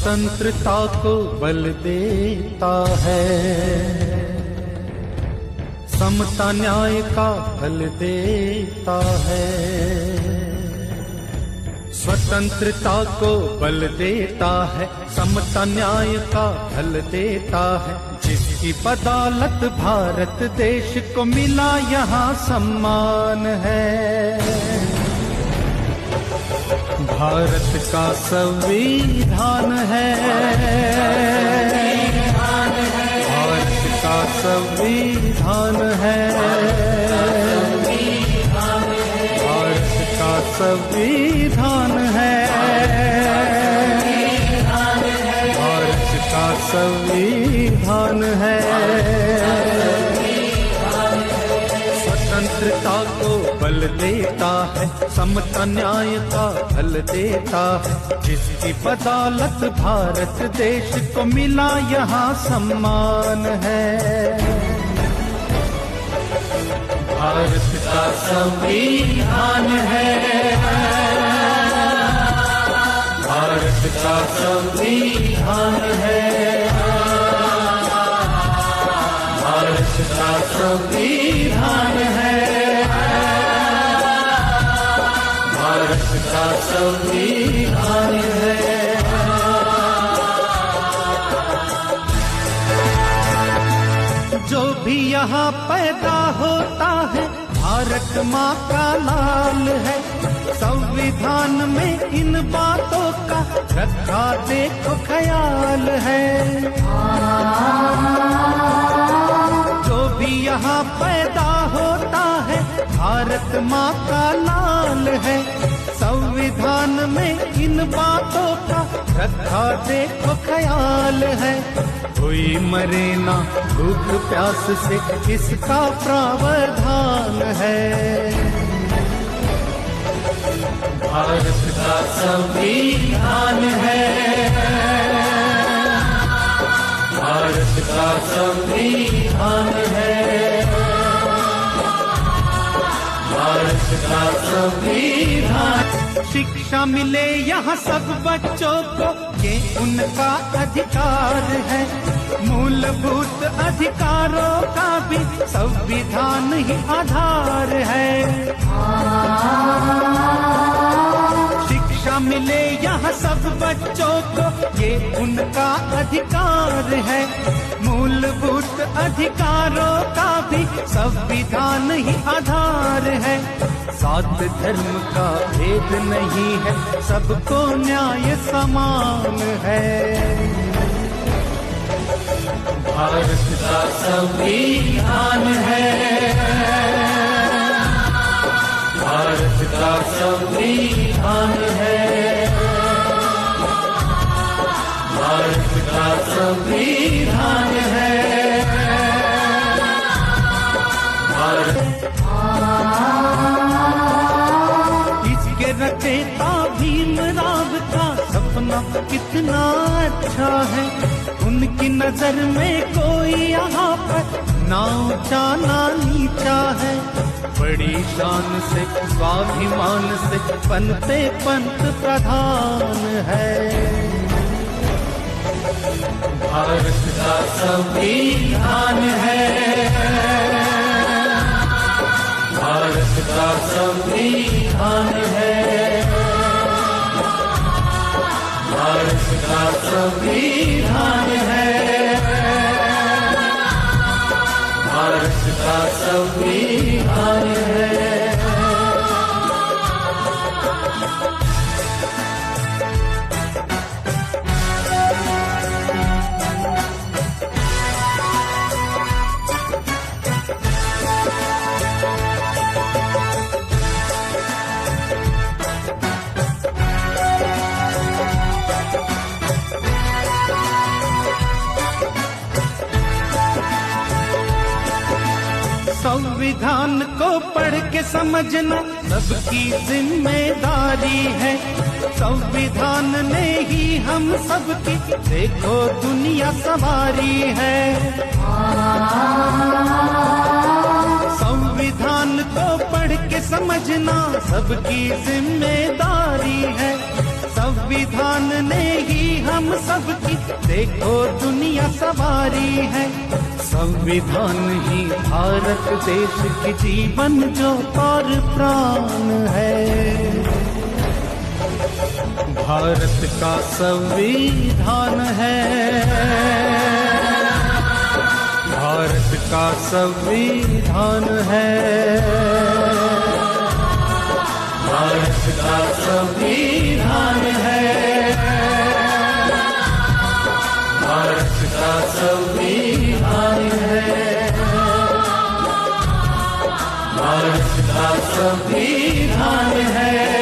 स्वतंत्रता को बल देता है, समता न्याय का फल देता है। स्वतंत्रता को बल देता है, समता न्याय का फल देता है। जिसकी बदौलत भारत देश को मिला यहाँ सम्मान है। भारत का संविधान है, भारत का संविधान है, भारत का संविधान है, भारत का संविधान है। स्वतंत्रता को बल देता है, समता न्याय का फल देता है। जिसकी बदौलत भारत देश को मिला यहाँ सम्मान है। भारत का संविधान है, भारत का संविधान है, भारत का संविधान है, भारत का संविधान है। जो भी यहाँ पैदा होता है भारत माँ का लाल है। संविधान में इन बातों का रखा देखो ख्याल है। जो भी यहाँ पैदा होता है भारत माँ का लाल है। संविधान में इन बातों का रखा देखो ख्याल है। कोई मरे ना भूख प्यास से इसका प्रावधान है। भारत का संविधान है, भारत का संविधान है, भारत का संविधान। शिक्षा मिले यहाँ सब बच्चों को, ये उनका अधिकार है। मूलभूत अधिकारों का भी संविधान ही आधार है। शिक्षा मिले यहाँ सब बच्चों को, ये उनका अधिकार है। मूलभूत अधिकारों का भी संविधान ही आधार है। सात धर्म का भेद नहीं है, सबको न्याय समान है। भारत का संविधान है, भारत का संविधान है, भारत का संविधान है, भारत। इसके रचयिता भीमराव का सपना कितना अच्छा है। उनकी नजर में कोई यहाँ पर ना ऊंचा ना नीचा है। बड़ी शान से स्वाभिमान से बनते पंत प्रधान है। भारत का संविधान है, भारत का संविधान है, भारत का संविधान है, भारत का संविधान है। संविधान को पढ़ के समझना सबकी जिम्मेदारी है। संविधान ने ही हम सबकी देखो दुनिया संवारी है। संविधान को पढ़ के समझना सबकी जिम्मेदारी है। संविधान ने ही हम सबकी देखो दुनिया सवारी है। संविधान ही भारत देश की जीवन ज्योत और प्राण है। भारत का संविधान है, भारत का संविधान है, भारत का संविधान है, भारत का संविधान है, भारत का संविधान है।